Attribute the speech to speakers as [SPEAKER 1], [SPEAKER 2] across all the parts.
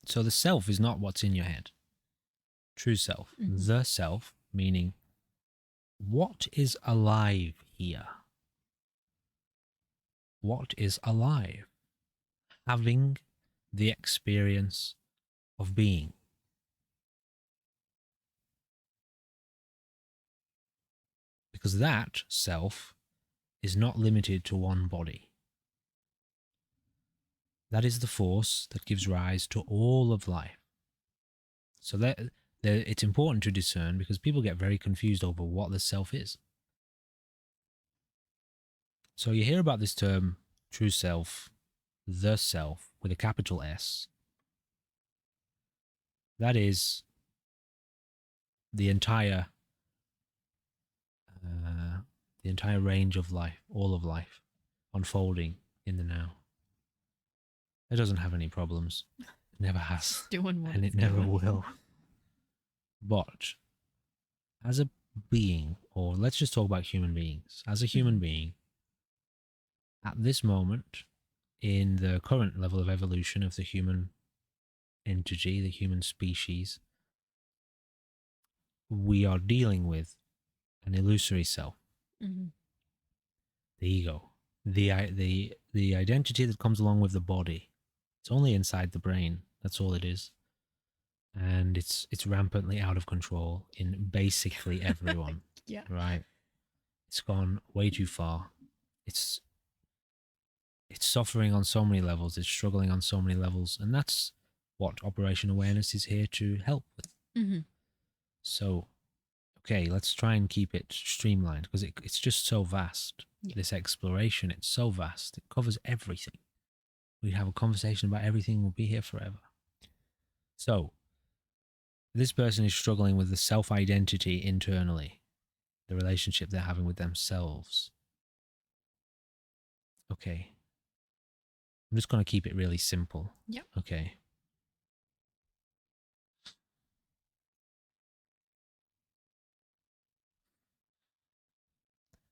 [SPEAKER 1] So the self is not what's in your head. True self. The self, meaning what is alive here? What is alive? Having the experience of being. Because that self is not limited to one body. That is the force that gives rise to all of life. So it's important to discern, because people get very confused over what the self is. So you hear about this term, true self, the self, with a capital S. That is the entire range of life, all of life, unfolding in the now. It doesn't have any problems. It never has.
[SPEAKER 2] Doing what
[SPEAKER 1] and it never will. But as a being, or let's just talk about human beings. As a human being, at this moment, in the current level of evolution of the human entity, the human species, we are dealing with an illusory self, the ego, the identity that comes along with the body. It's only inside the brain. That's all it is. And it's rampantly out of control in basically everyone.
[SPEAKER 2] Yeah.
[SPEAKER 1] Right. It's gone way too far. It's suffering on so many levels. It's struggling on so many levels. And that's what Operation Awareness is here to help with. So, okay, let's try and keep it streamlined, because it's just so vast. Yeah. This exploration, it's so vast. It covers everything. We'd have a conversation about everything. We'll be here forever. So, this person is struggling with the self-identity internally, the relationship they're having with themselves. Okay. I'm just going to keep it really simple.
[SPEAKER 2] Yeah.
[SPEAKER 1] Okay.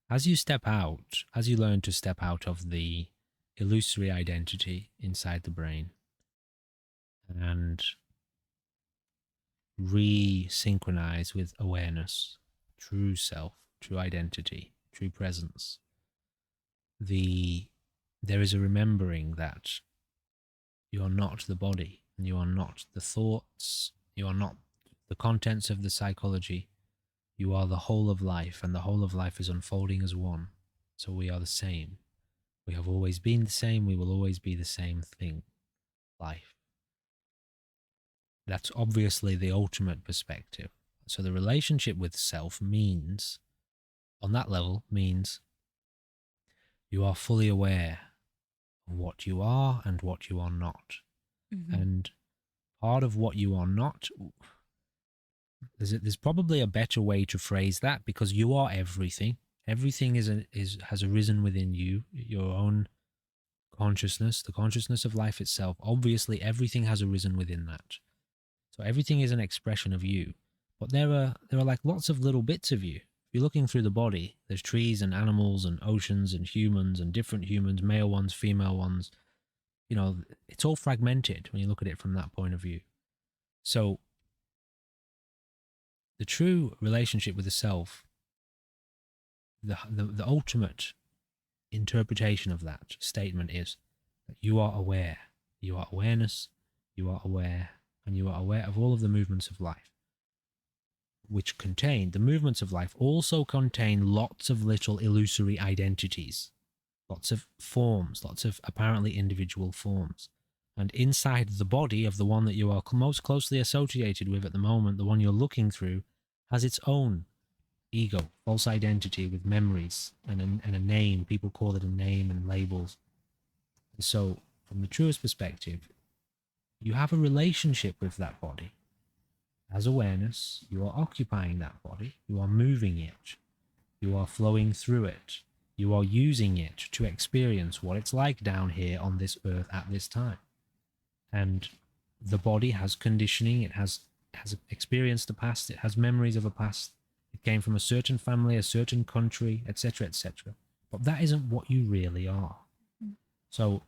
[SPEAKER 1] As you step out, as you learn to step out of the illusory identity inside the brain and re-synchronize with awareness, true self, true identity, true presence, there is a remembering that you are not the body, and you are not the thoughts, you are not the contents of the psychology. You are the whole of life, and the whole of life is unfolding as one. So we are the same. We have always been the same. We will always be the same thing. Life. That's obviously the ultimate perspective. So the relationship with self means, on that level, means you are fully aware of what you are and what you are not. And part of what you are not, there's probably a better way to phrase that, because you are everything. Everything has arisen within you, your own consciousness, the consciousness of life itself. Obviously, everything has arisen within that. So everything is an expression of you. But there are like lots of little bits of you. If you're looking through the body, there's trees and animals and oceans and humans and different humans, male ones, female ones. You know, it's all fragmented when you look at it from that point of view. So the true relationship with the self, the ultimate interpretation of that statement is that you are aware. You are awareness, you are aware, and you are aware of all of the movements of life, which contain, the movements of life also contain lots of little illusory identities, lots of forms, lots of apparently individual forms. And inside the body of the one that you are most closely associated with at the moment, the one you're looking through, has its own ego, false identity with memories and a name. People call it a name and labels. And so, from the truest perspective, you have a relationship with that body. As awareness, you are occupying that body, you are moving it, you are flowing through it, you are using it to experience what it's like down here on this earth at this time. And the body has conditioning, it has experienced the past, it has memories of a past, It came from a certain family, a certain country, etc., etc. But that isn't what you really are. So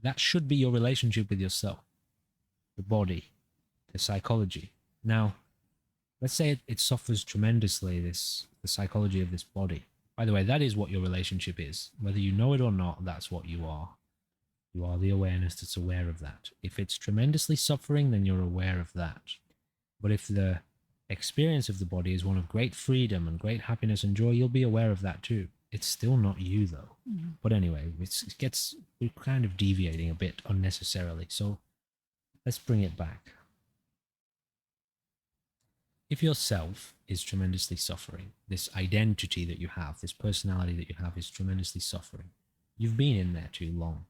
[SPEAKER 1] that should be your relationship with yourself, the body, the psychology. Now, let's say it suffers tremendously, the psychology of this body. By the way, that is what your relationship is. Whether you know it or not, that's what you are. You are the awareness that's aware of that. If it's tremendously suffering, then you're aware of that. But if the experience of the body is one of great freedom and great happiness and joy, you'll be aware of that too. It's still not you, though. But anyway, we're kind of deviating a bit unnecessarily. So let's bring it back. If yourself is tremendously suffering, this identity that you have, this personality that you have is tremendously suffering, you've been in there too long.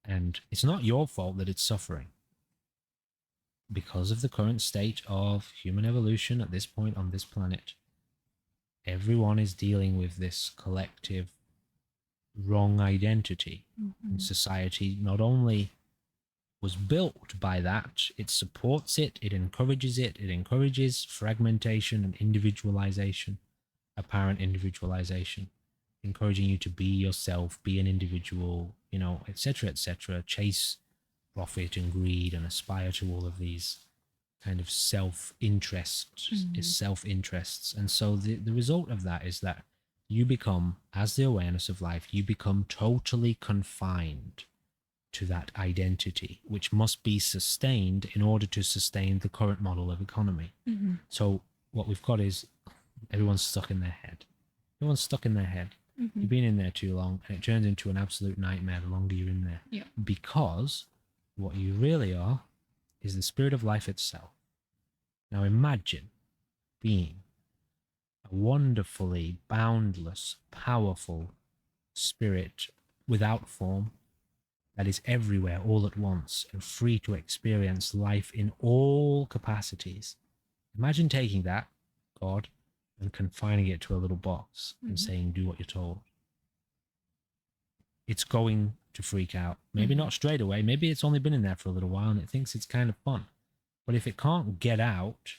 [SPEAKER 1] And it's not your fault that it's suffering. Because of the current state of human evolution at this point on this planet, everyone is dealing with this collective wrong identity. And society not only was built by that, it supports it, it encourages fragmentation and individualization, apparent individualization, encouraging you to be yourself, be an individual, etc., etc., chase profit and greed and aspire to all of these kind of self-interests. And so the result of that is that you become, as the awareness of life, you become totally confined to that identity, which must be sustained in order to sustain the current model of economy. So what we've got is everyone's stuck in their head. Everyone's stuck in their head. You've been in there too long, and it turns into an absolute nightmare the longer you're in there. Because what you really are is the spirit of life itself. Now imagine being a wonderfully boundless, powerful spirit without form that is everywhere all at once and free to experience life in all capacities. Imagine taking that, God, and confining it to a little box and saying, do what you're told. It's going to freak out. Maybe not straight away. Maybe it's only been in there for a little while and it thinks it's kind of fun. But if it can't get out,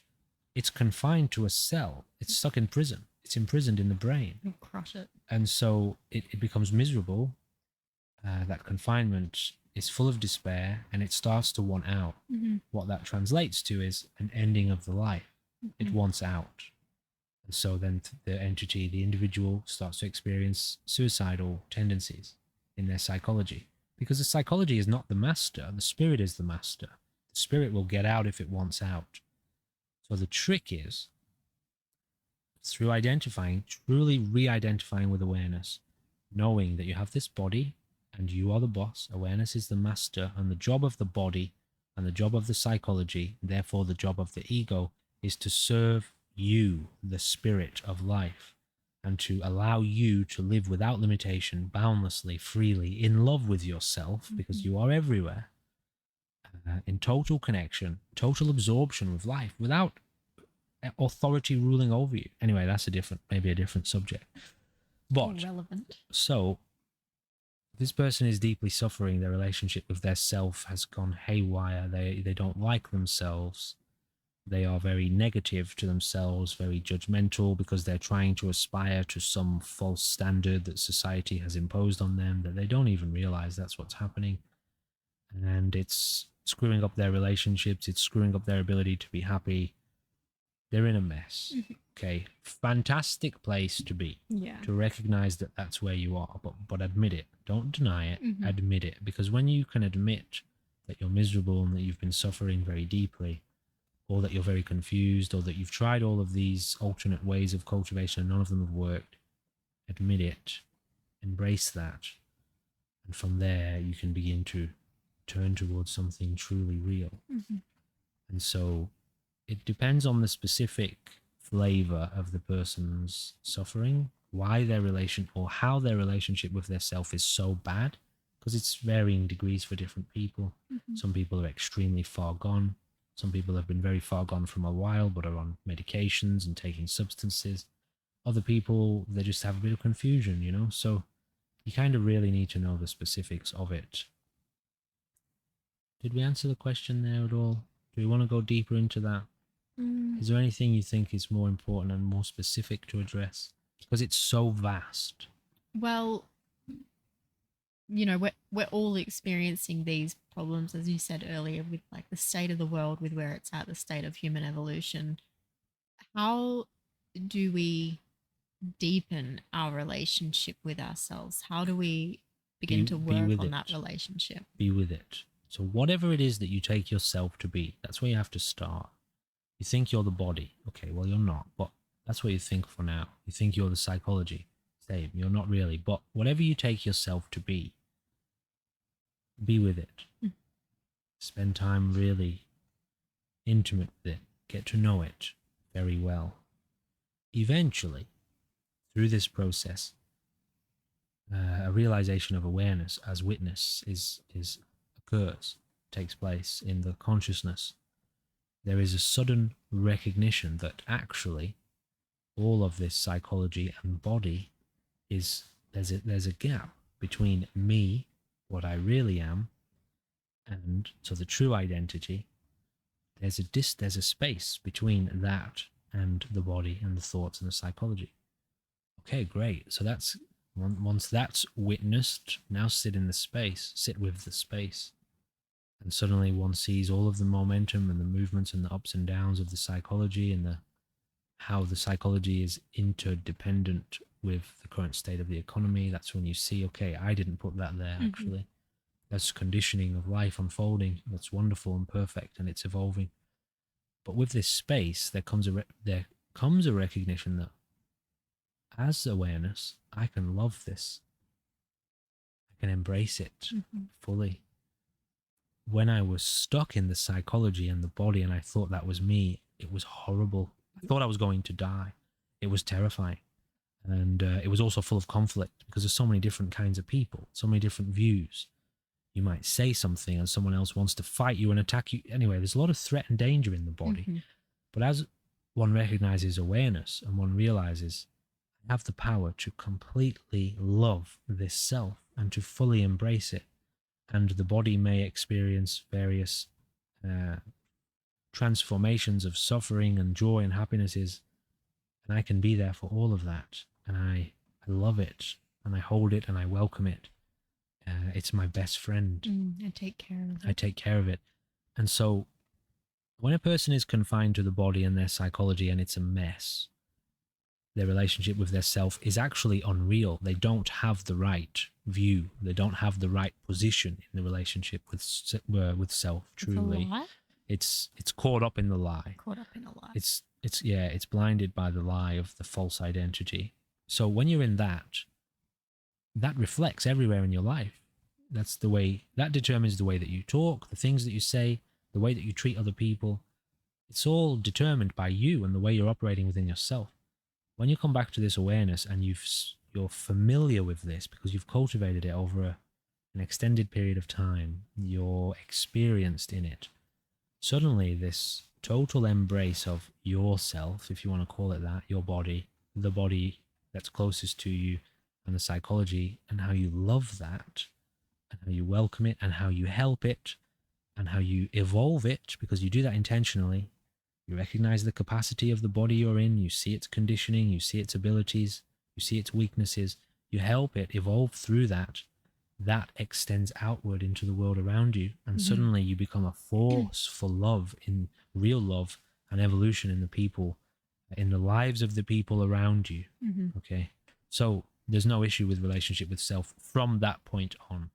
[SPEAKER 1] it's confined to a cell. It's stuck in prison. It's imprisoned in the brain.
[SPEAKER 2] You'll crush it.
[SPEAKER 1] And so it becomes miserable. That confinement is full of despair and it starts to want out. What that translates to is an ending of the life. It wants out. And so then the entity, the individual, starts to experience suicidal tendencies in their psychology. Because the psychology is not the master, the spirit is the master. The spirit will get out if it wants out. So the trick is, through identifying, truly re-identifying with awareness, knowing that you have this body and you are the boss, awareness is the master, and the job of the body and the job of the psychology, therefore the job of the ego, is to serve you, the spirit of life, and to allow you to live without limitation, boundlessly, freely, in love with yourself, because you are everywhere, in total connection, total absorption with life, without authority ruling over you. Anyway, that's maybe a different subject. But
[SPEAKER 2] relevant.
[SPEAKER 1] So this person is deeply suffering. Their relationship with their self has gone haywire. They don't like themselves. They are very negative to themselves, very judgmental, because they're trying to aspire to some false standard that society has imposed on them that they don't even realize that's what's happening. And it's screwing up their relationships. It's screwing up their ability to be happy. They're in a mess. Okay. Fantastic place to be.
[SPEAKER 2] Yeah.
[SPEAKER 1] To recognize that that's where you are, but admit it. Don't deny it. Admit it. Because when you can admit that you're miserable and that you've been suffering very deeply, or that you're very confused, or that you've tried all of these alternate ways of cultivation and none of them have worked, admit it, embrace that, and from there you can begin to turn towards something truly real. And so it depends on the specific flavor of the person's suffering, why their relation or how their relationship with their self is so bad, because it's varying degrees for different people. Some people are extremely far gone. Some people have been very far gone from a while, but are on medications and taking substances. Other people, they just have a bit of confusion, So you kind of really need to know the specifics of it. Did we answer the question there at all? Do we want to go deeper into that? Is there anything you think is more important and more specific to address? Because it's so vast.
[SPEAKER 2] Well, we're all experiencing these problems, as you said earlier, with like the state of the world, with where it's at, the state of human evolution. How do we deepen our relationship with ourselves? How do we begin to
[SPEAKER 1] Be
[SPEAKER 2] work
[SPEAKER 1] with
[SPEAKER 2] on
[SPEAKER 1] it.
[SPEAKER 2] that relationship?
[SPEAKER 1] Be with it. So whatever it is that you take yourself to be, that's where you have to start. You think you're the body. Okay, well, you're not, but that's what you think for now. You think you're the psychology. Same, you're not really. But whatever you take yourself to be with it. Spend time really intimate with it. Get to know it very well. Eventually, through this process, a realization of awareness as witness occurs, takes place in the consciousness. There is a sudden recognition that actually all of this psychology and body there's a gap between me, what I really am, and so the true identity. There's a space between that and the body and the thoughts and the psychology. Okay, great. So that's once that's witnessed, now sit with the space. And suddenly one sees all of the momentum and the movements and the ups and downs of the psychology and how the psychology is interdependent with the current state of the economy. That's when you see, okay, I didn't put that there actually. That's conditioning of life unfolding. That's wonderful and perfect, and it's evolving. But with this space, there comes a recognition that as awareness, I can love this. I can embrace it fully. When I was stuck in the psychology and the body and I thought that was me, it was horrible. I thought I was going to die. It was terrifying. And it was also full of conflict because there's so many different kinds of people, so many different views. You might say something and someone else wants to fight you and attack you. Anyway, there's a lot of threat and danger in the body. But as one recognizes awareness and one realizes I have the power to completely love this self and to fully embrace it, and the body may experience various transformations of suffering and joy and happinesses, and I can be there for all of that, and I love it, and I hold it, and I welcome it. It's my best friend.
[SPEAKER 2] I take care of it.
[SPEAKER 1] I take care of it. And so when a person is confined to the body and their psychology and it's a mess, their relationship with their self is actually unreal. They don't have the right view. They don't have the right position in the relationship with self. Truly, it's caught up in the lie. It's blinded by the lie of the false identity. So when you're in that reflects everywhere in your life. That determines the way that you talk, the things that you say, the way that you treat other people. It's all determined by you and the way you're operating within yourself. When you come back to this awareness and you're familiar with this because you've cultivated it over an extended period of time, you're experienced in it, suddenly this total embrace of yourself, if you want to call it that, your body, the body that's closest to you, and the psychology, and how you love that, and how you welcome it, and how you help it, and how you evolve it, because you do that intentionally. You recognize the capacity of the body you're in, you see its conditioning, you see its abilities, you see its weaknesses, you help it evolve through that. That extends outward into the world around you, and suddenly you become a force for love, in real love and evolution in the people, in the lives of the people around you. Okay, so there's no issue with relationship with self from that point on.